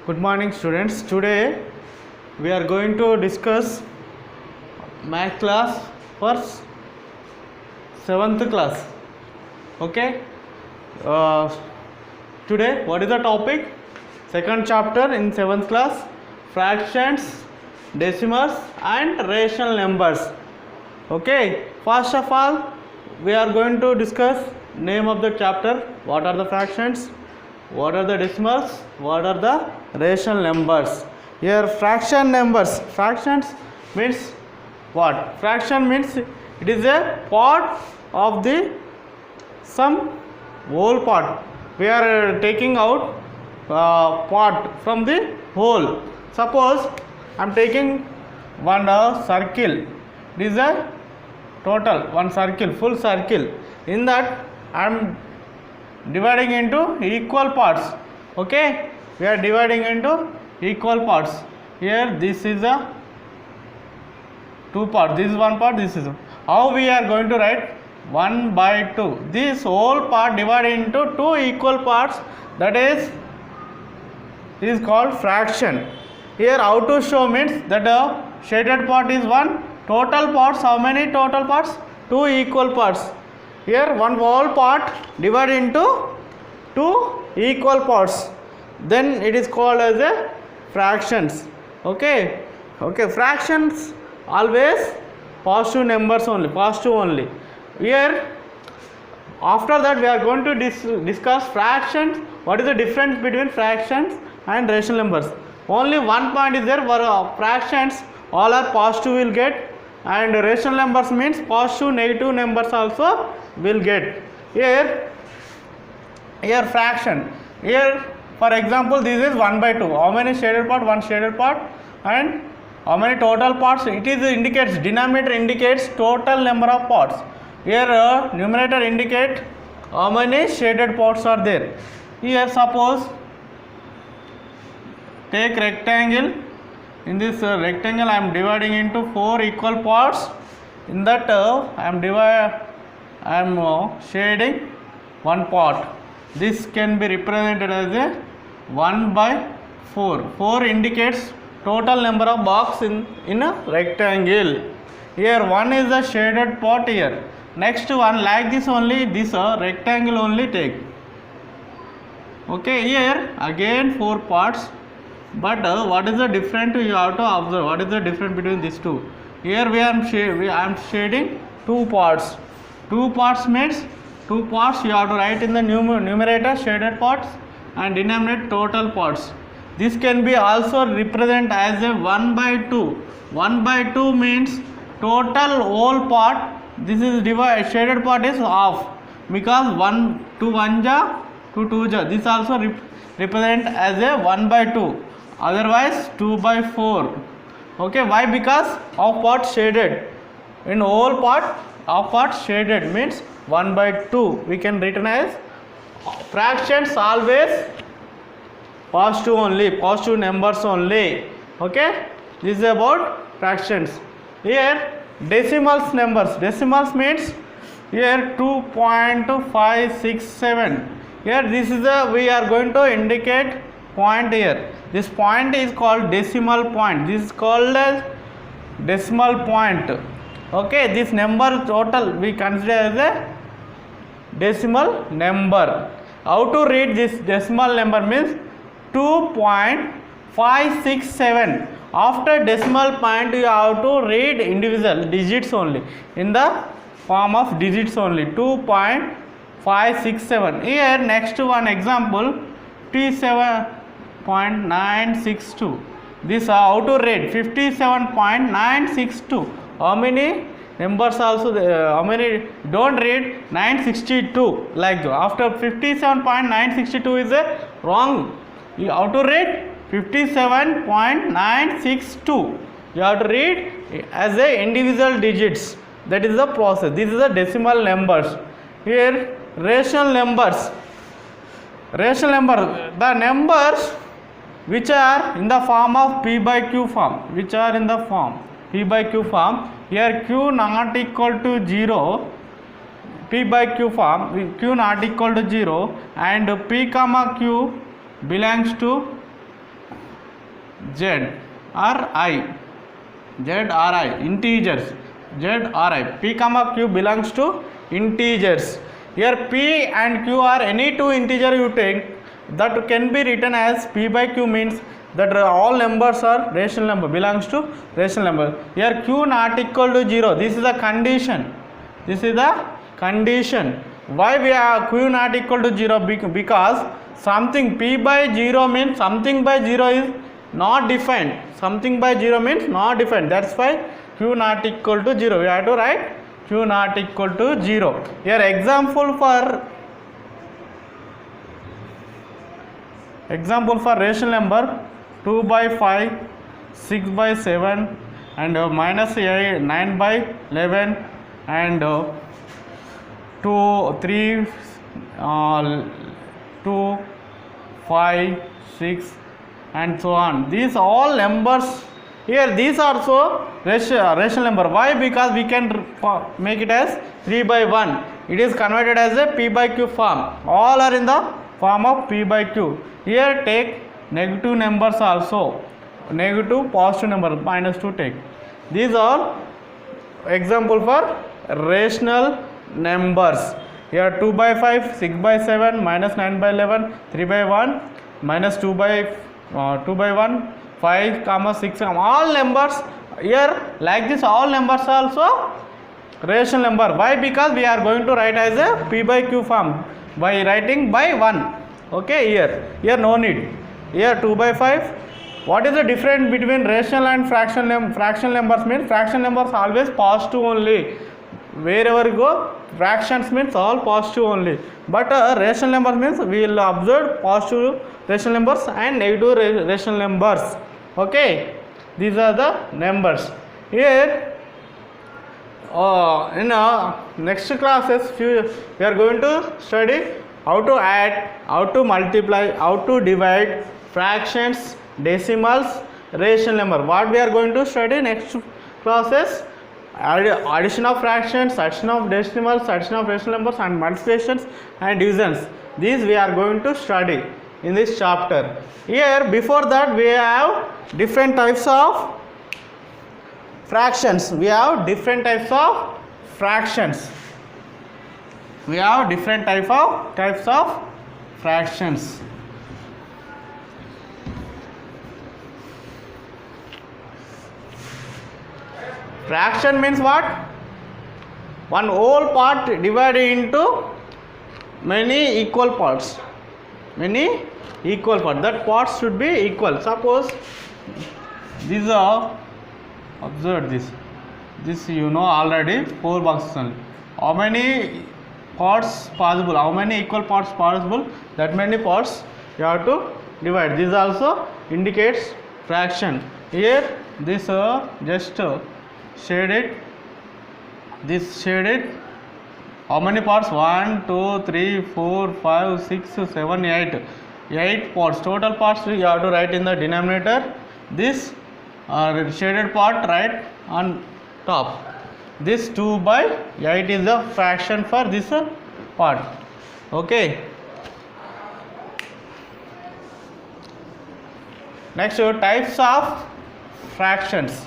Good morning, students. Today we are going to discuss math class for 7th class. Okay. Today, what is the topic? Second chapter in 7th class: fractions, decimals, and rational numbers. Okay. First of all, we are going to discuss name of the chapter. What are the fractions? What are the decimals? What are the rational numbers? Here fraction numbers. Fractions means what? Fraction means it is a part of the some whole part. We are taking out part from the whole. Suppose I am taking one circle. It is a total one circle, full circle. In that I am dividing into equal parts. Okay, we are dividing into equal parts. Here this is a two part, this is one part, this is how we are going to write 1 by 2. This whole part divided into two equal parts, that is called fraction. Here how to show means that shaded part is one, total parts, how many total parts? Two equal parts. Here one whole part divided into two equal parts, then it is called as a fractions. Okay, fractions always positive numbers only, positive only. Here after that we are going to discuss fractions. What is the difference between fractions and rational numbers? Only one point is there, for fractions all are positive will get, and rational numbers means positive negative numbers also will get. Here fraction, here for example this is 1 by 2. How many shaded part? One shaded part. And how many total parts? It is indicates, denominator indicates total number of parts. Here numerator indicate how many shaded parts are there. Here suppose take rectangle. In this rectangle I am dividing into 4 equal parts. In that I am shading one part. This can be represented as a 1 by 4. 4 indicates total number of boxes in a rectangle. Here 1 is the shaded part here. Next one like this only, this rectangle only take. Okay, here again 4 parts. But what is the difference? You have to observe what is the difference between these two. Here I am shading 2 parts. 2 parts means 2 parts you have to write in the numerator shaded parts and denominator total parts. This can be also represent as a 1 by 2. 1 by 2 means total whole part. This is shaded part is half, because 1 2 1 ja 2 2 ja. This also represent as a 1 by 2. Otherwise 2 by 4. Okay, why? Because half part shaded. In whole part half part shaded means 1 by 2. We can written as fractions always positive only, positive numbers only. Okay, this is about fractions. Here decimals numbers. Decimals means here 2.567. Here this is we are going to indicate point here. This point is called decimal point. This is called as decimal point. Okay, this number total we consider as a decimal number. How to read this decimal number means 2.567. After decimal point you have to read individual digits only, in the form of digits only. 2.567. Here next one example 57.962. This how to read 57.962. How many numbers also how many? Don't read 962 like that. After 57.962 is a wrong. You have to read 57.962. You have to read as a individual digits. That is the process. This is the decimal numbers. Here rational numbers. Rational number, the numbers which are in the form of P by Q form, which are in the form P by Q form. Here Q not equal to 0, P by Q form, Q not equal to 0, and P comma Q belongs to Z or I, Z or I, integers, Z or I. P comma Q belongs to integers. Here P and Q are any two integer you take, that can be written as P by Q, means that all numbers are rational number, belongs to rational number. Here Q not equal to 0, this is the condition, this is the condition. Why we are Q not equal to 0? Because something P by 0 means something by 0 is not defined, something by 0 means not defined, that's why Q not equal to 0. We have to write Q not equal to 0. Here example for rational number 2 by 5, 6 by 7 and minus 8, 9 by 11 and 2, 3, 2, 5, 6 and so on. These all numbers here, these are also rational number. Why? Because we can make it as 3 by 1. It is converted as a P by Q form. All are in the form of P by Q. Here take negative numbers also. Negative, positive number, minus 2 take. These are example for rational numbers. Here 2 by 5, 6 by 7, minus 9 by 11, 3 by 1, minus 2 by 1, 5 comma 6, all numbers here like this, all numbers are also rational number. Why? Because we are going to write as a P by Q form by writing by 1. Okay, here no need. Here 2 by 5. What is the difference between rational and fractional numbers? Means fractional numbers always positive only. Wherever you go, fractions means all positive only. But rational numbers means we will observe positive rational numbers and negative rational numbers. Okay, these are the numbers. Here in next classes we are going to study how to add, how to multiply, how to divide, fractions, decimals, rational number. What we are going to study next classes: addition of fractions, addition of decimals, addition of rational numbers and multiplications and divisions. These we are going to study in this chapter. Here before that we have different types of fractions. We have different types of fractions. We have different types of fractions. Fraction means what? One whole part divided into many equal parts. Many equal parts. That parts should be equal. Suppose these are, observe this. This you know already, 4 boxes only. How many parts possible? How many equal parts possible? That many parts you have to divide. This also indicates fraction. Here this just shade it. This shaded. How many parts? 1, 2, 3, 4, 5, 6, 7, 8. 8 parts. Total parts you have to write in the denominator. This shaded part right on top. This 2 by 8 is the fraction for this part. Okay. Next, types of fractions.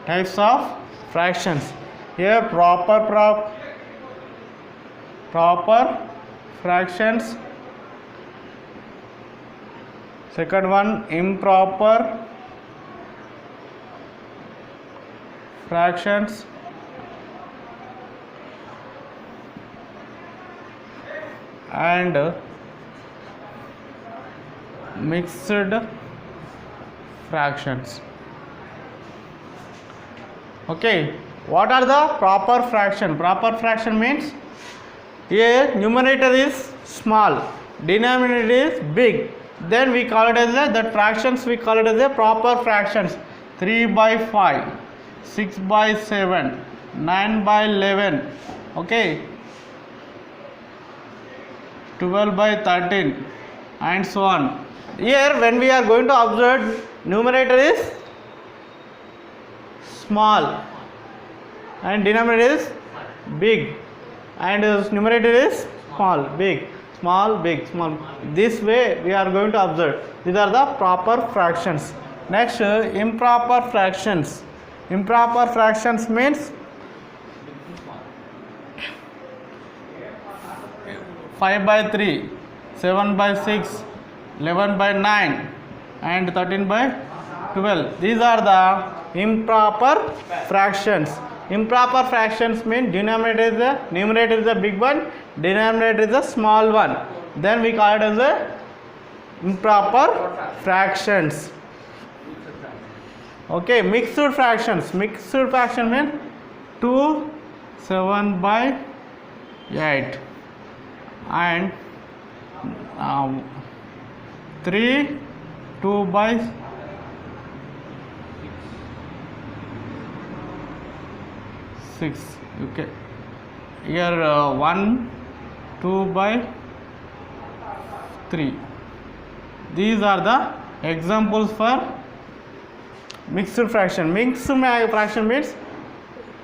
Types of fractions. Here proper fractions. Second one, improper fractions. And mixed fractions. Okay, what are the proper fraction? Proper fraction means here numerator is small, denominator is big. Then we call it as the fractions, we call it as a proper fractions. 3 by 5, 6 by 7, 9 by 11. Okay. 12 by 13 and so on. Here when we are going to observe, numerator is small and denominator is big, and numerator is small, big, small, big, small. This way we are going to observe. These are the proper fractions. Next, improper fractions. Improper fractions means 5 by 3, 7 by 6, 11 by 9 and 13 by 12. These are the improper fractions. Improper fractions mean numerator is the big one, denominator is the small one. Then we call it as a improper fractions. Okay, mixed fractions. Mixed fraction means 2, 7 by 8 and 3, 2 by 6. Okay, here 1, 2 by 3. These are the examples for mixed fraction. Mixed fraction means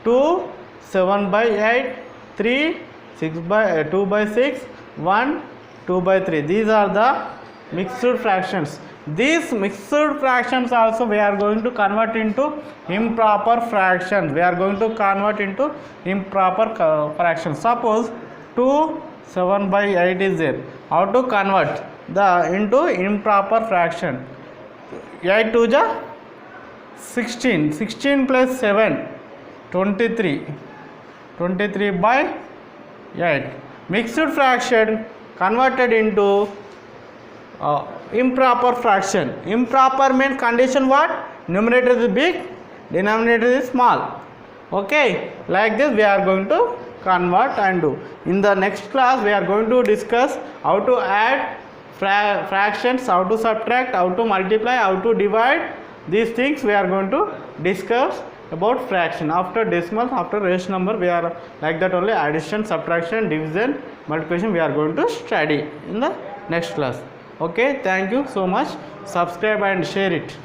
2, 7 by 8, 3, 6 by 2 by 6, 1, 2 by 3. These are the mixed fractions. These mixed fractions also we are going to convert into improper fractions. We are going to convert into improper fractions. Suppose 2, 7 by 8 is there. How to convert the into improper fraction? 8 to the 16. 16 plus 7, 23. 23 by 8. Mixed fraction converted into improper fraction. Improper means condition what? Numerator is big, denominator is small. Okay, like this we are going to convert and do. In the next class we are going to discuss how to add fractions, how to subtract, how to multiply, how to divide. These things we are going to discuss about fraction. After decimal, after rational number, we are like that only addition, subtraction, division, multiplication we are going to study in the next class. Okay, thank you so much. Subscribe and share it.